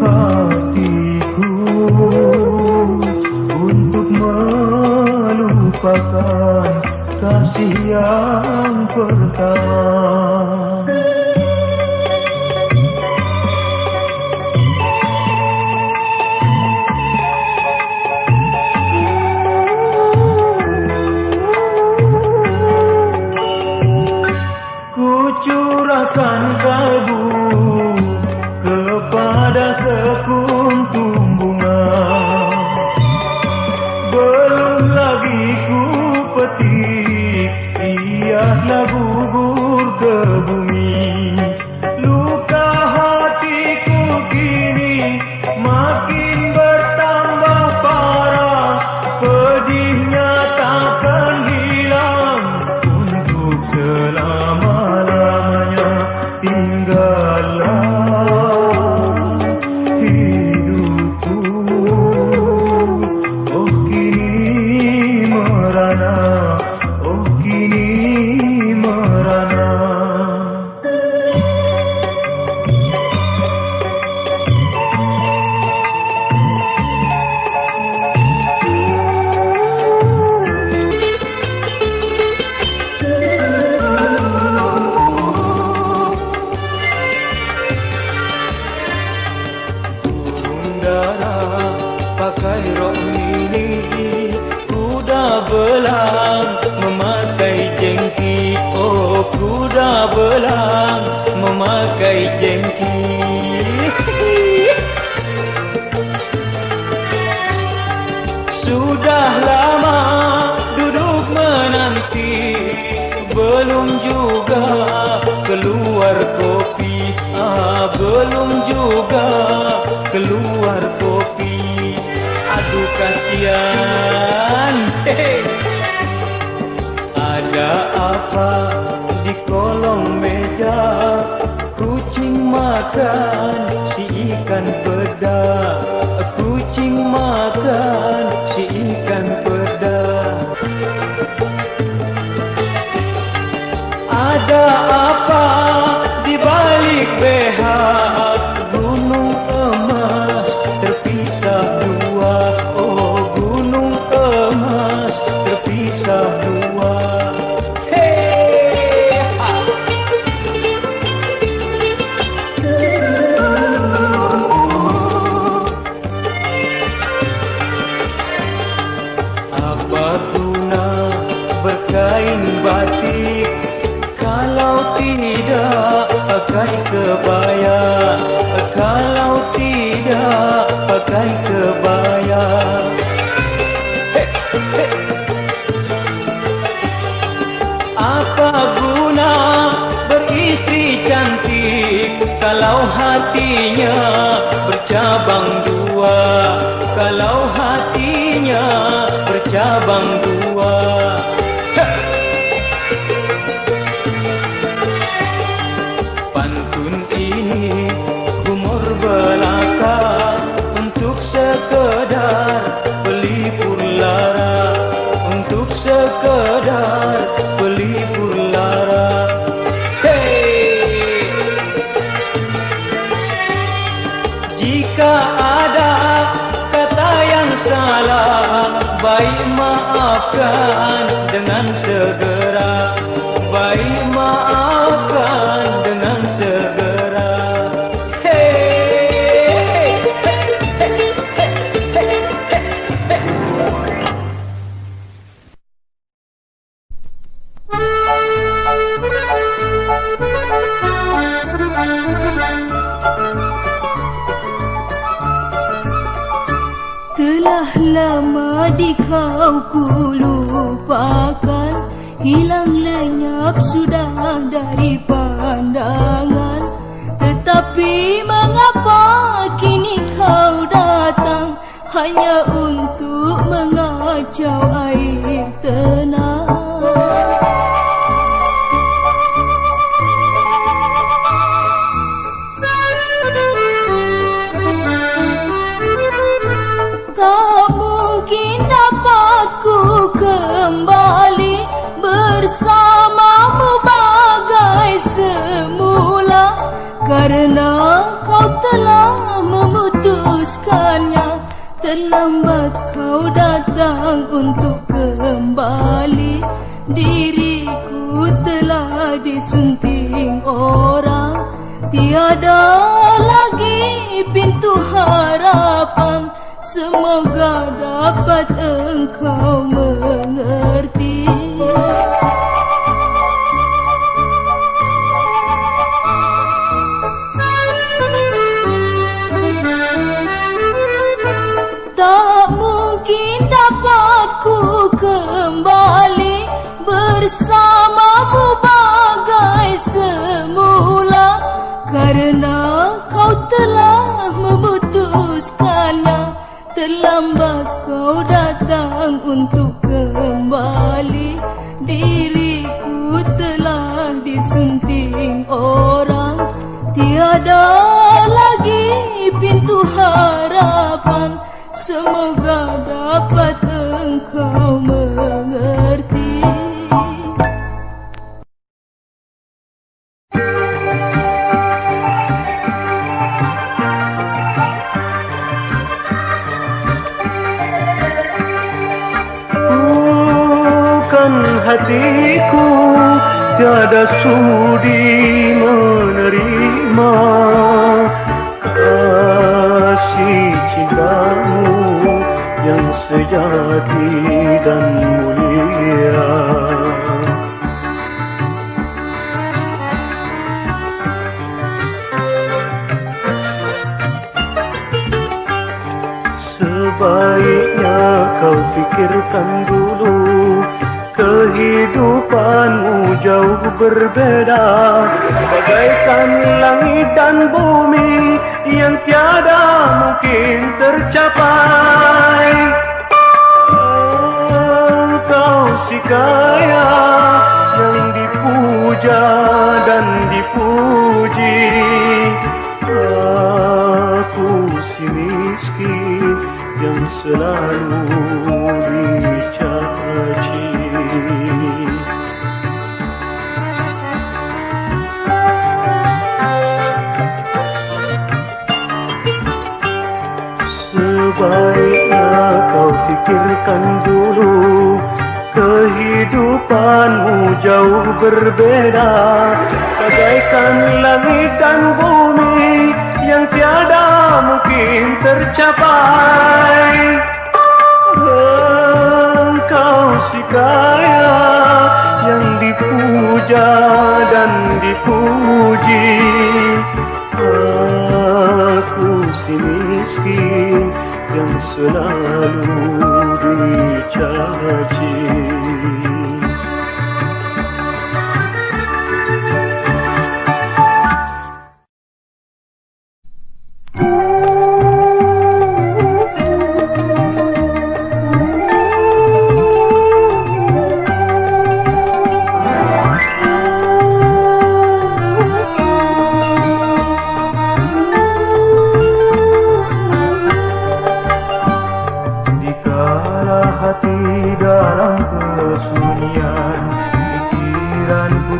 hatiku untuk melupakan kasih yang pertama. Curahkan kalbu kepada sekuntum bunga, belum lagi ku petik, biarlah gugur ke bumi. Luka hatiku kini makin bertambah parah, pedihnya takkan hilang untuk selama-lamanya. Tinggallah hidupku, oh kini merana, oh kini merana. Pakai rok mini, kuda belang memakai jengki. Oh kuda belang memakai jengki. Sudah lama duduk menanti, belum juga keluar kopi. Belum juga keluar kopi. Aduh kasihan. Ada apa di kolong meja? Kucing makan si ikan peda. Kucing makan si ikan peda. Ada apa di balik BH? Gunung emas terpisah dua. Oh gunung emas terpisah dua. Hey, apa guna berkain batik kalau tidak pakai kebaya? Kalau tidak pakai kebaya. Apa guna beristri cantik kalau hatinya bercabang dua? Kalau hatinya bercabang dua. Pantun ini humor belaka untuk sekedar pelipur lara, untuk sekedar pelipur lara. Hey, jika ada kata yang salah, baik maafkan dengan segera. Baik maafkan dengan segera. Telah lama di kau ku lupakan, hilang lenyap sudah dari pandangan. Tetapi mengapa kini kau datang hanya untuk mengacau air tenang? Tak mungkin dapat ku kembali bersamamu bagai semula. karena kau telah memutuskannya. Terlambat kau datang untuk kembali. Diriku telah disunting orang, tiada lagi pintu harapan. Semoga dapat engkau mengerti. Tak mungkin dapat ku kembali bersamamu bagai semula, karena kau telah memutuskannya. Terlambat kau datang untuk kembali. Diriku telah disunting orang, tiada lagi pintu harapan. Semoga dapat engkau mengerti. Hatiku tiada sudi menerima kasih cintamu yang sejati dan mulia. Sebaiknya kau fikirkan dulu, kehidupanmu jauh berbeda, bagaikan langit dan bumi yang tiada mungkin tercapai. Engkau si kaya yang dipuja dan dipuji, aku si miskin yang selalu dicaci. Sebaiknya kau fikirkan dulu, kehidupanmu jauh berbeda, bagaikan langit dan bumi yang tiada mungkin tercapai. Engkau si kaya yang dipuja dan dipuji, aku si miskin yang selalu dicaci.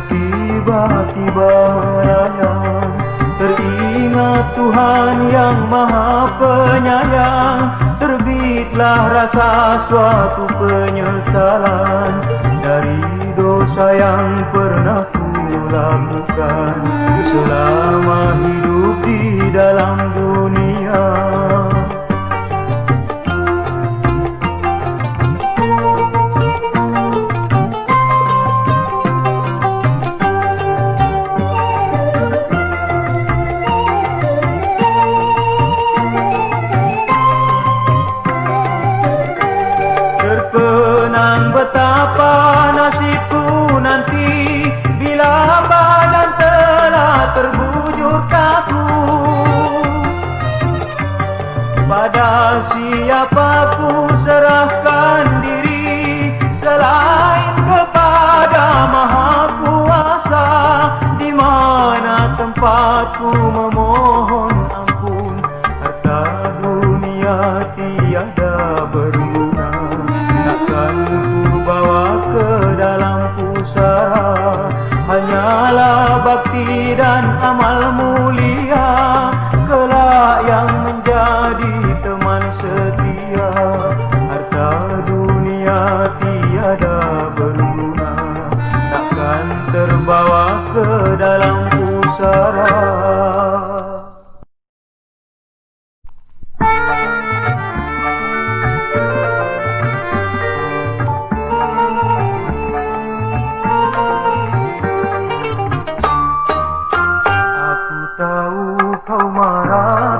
Tiba-tiba melayang, teringat Tuhan yang Maha Penyayang. Terbitlah rasa suatu penyesalan dari dosa yang pernah ku lakukan selama hidup di dalam dunia. Betapa nasibku nanti bila badan telah terbujur kaku. Pada siapa ku serahkan diri selain kepada Maha Kuasa? Di mana tempatku memohon ampun? Harta dunia tiada berguna, takkan ku bawa ke dalam pusara. Hanyalah bakti dan amal mulia, kelak yang menjadi teman setia. Harta dunia tiada berguna, takkan terbawa ke dalam pusara.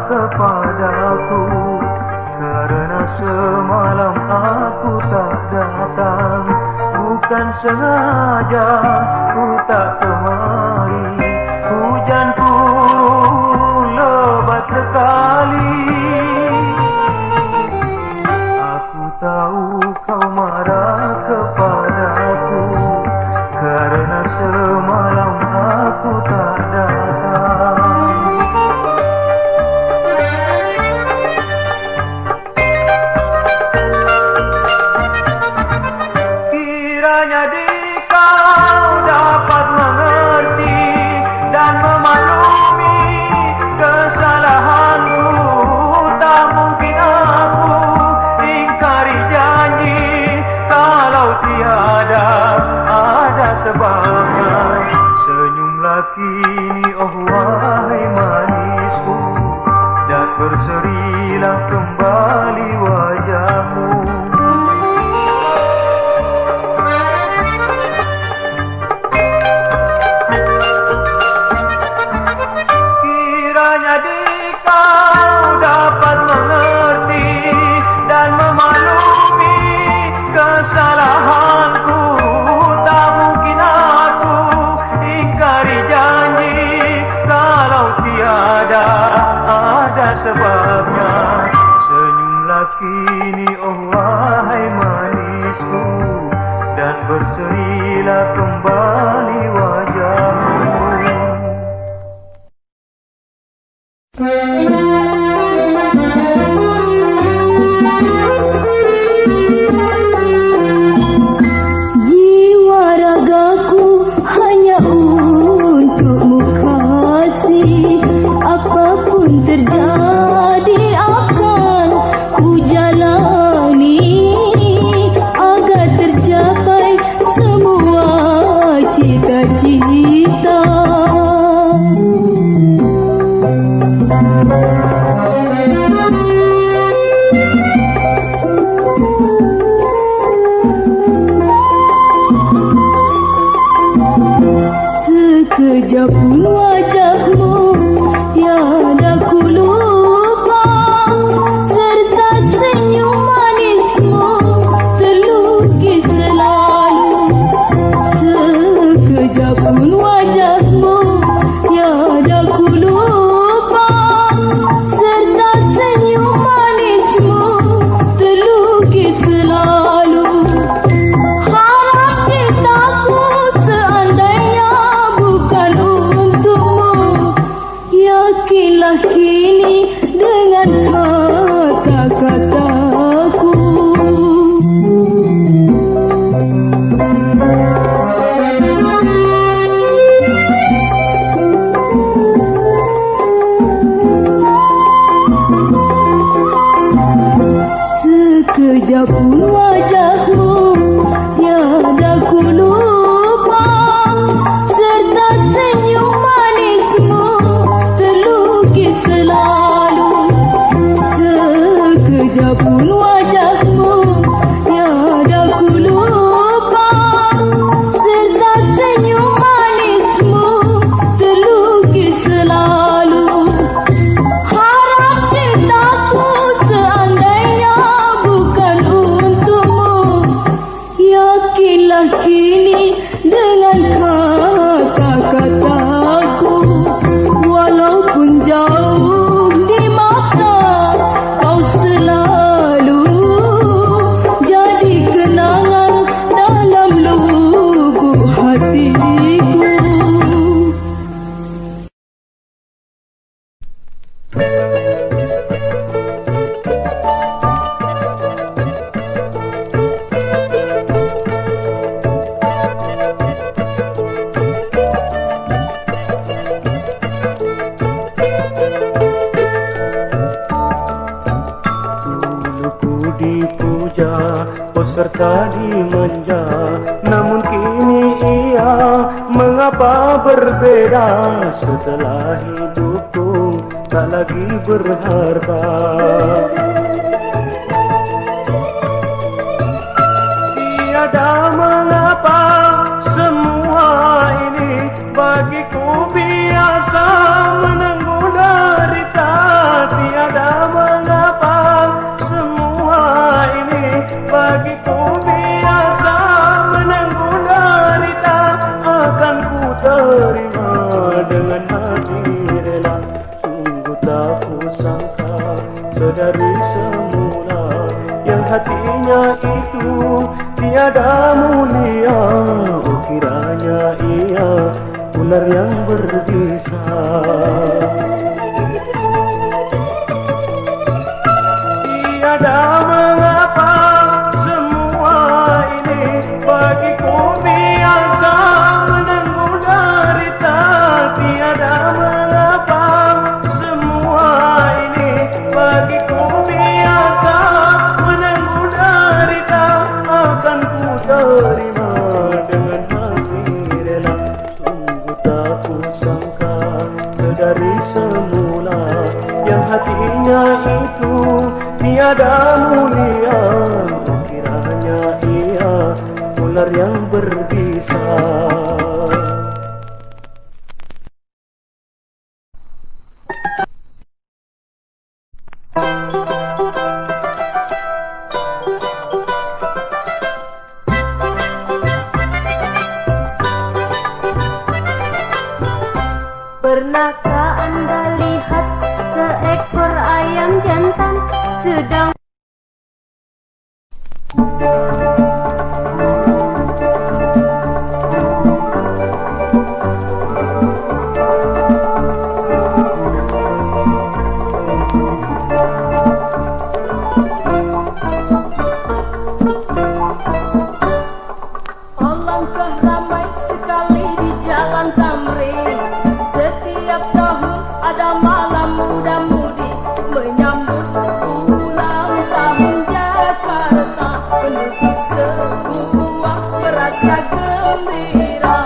Kepadaku karena semalam aku tak datang, bukan sengaja ku tak kemari. Hujan turun lebat sekali, aku tahu kau marah kepadaku karena semalam aku tak datang. Jadi kau dapat mengerti dan memaklumi kesalahanku, tak mungkin aku ingkari janji kalau tiada ada sebabnya. Senyumlah kini oh wahai manisku, dan berserilah kembali wajahmu. Jadi kau dapat mengerti dan memaklumi kesalahanku, tak mungkin aku ingkari janji kalau tiada ada sebabnya. Senyumlah kini oh wahai manisku, dan berserilah kembali wajahmu. Jiwa ragaku hanya untukmu kasih, apapun terjadi akan ku jalani agar tercapai semua cita-cita. Sekejap pun wajahmu tiada ku lupa, serta senyum manismu terlukis selalu. Sekejap pun wajahmu tiada ku lupa, serta senyum manismu terlukis selalu. Harap cintaku seandainya bukan untukmu, yakinlah kini dengan kata-kataku. Sekejap pun wajahmu tiada ku lupa, serta senyum manismu terlukis selalu. Sekejap pun wajahmu tiada ku lupa, serta senyum manismu terlukis selalu. Harap cintaku seandainya bukan untukmu, yakinlah kini dengan kata-kataku. Walaupun jauh di mata, kau selalu jadi kenangan dalam lubuk hatiku. serta dimanja. Namun kini ia mengapa berbeda, setelah hidupku tak lagi berharga. Tiada mengapa semua ini bagiku biasa menanggung derita. Tiada mengapa semua ini bagiku biasa menanggung derita. Akan ku terima dengan hati rela. Sungguh tak ku sangka sedari semula yang hatinya itu tiada mulia. Oh kiranya ia ular yang berbisa. Tiada mengapa semua ini bagiku biasa menanggung derita. Tiada mengapa semua ini bagiku biasa menanggung derita. Akan ku terima dengan hati rela. Sungguh tak ku sangka sedari semula yang hatinya itu tiada mulia. Oh kiranya ia ular yang berbisa. Pernahkah anda lihat seekor ayam jantan sedang alangkah ramai sekali di jalan Tamrin. Setiap tahun ada malam muda-mudi menyambut ulang tahun Jakarta. Penduduk semua merasa gembira.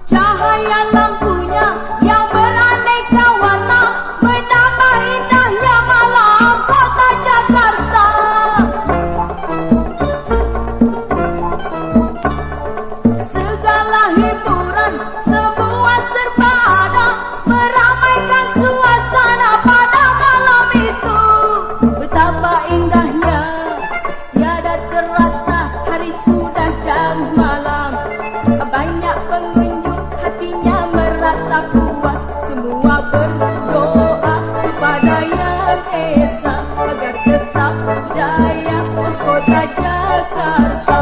Cahaya lampunya yang beraneka warna menambah indahnya malam kota Jakarta. Segala hiburan semua serba ada meramaikan suasana pada malam itu. Betapa indahnya tiada terasa hari sudah jauh malam. Banyak pengunjung hatinya merasa puas. Semua berdoa kepada Yang Esa agar tetap jaya kota Jakarta.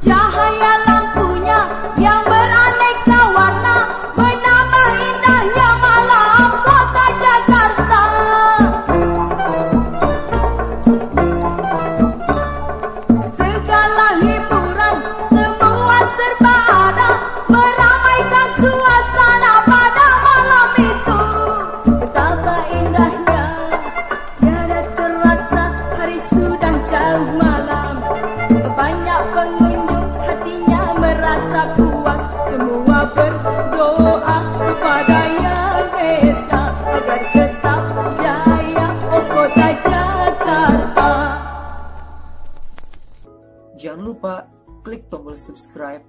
Cahaya lampunya yang beraneka warna menambah indahnya malam kota Jakarta. Segala hiburan semua serba ada meramaikan suasana pada malam itu. Betapa indahnya tiada terasa hari sudah jauh malam. Banyak pengunjung hatinya merasa puas. Semua berdoa kepada Yang Esa agar tetap jaya kota Jakarta. Jangan lupa klik tombol subscribe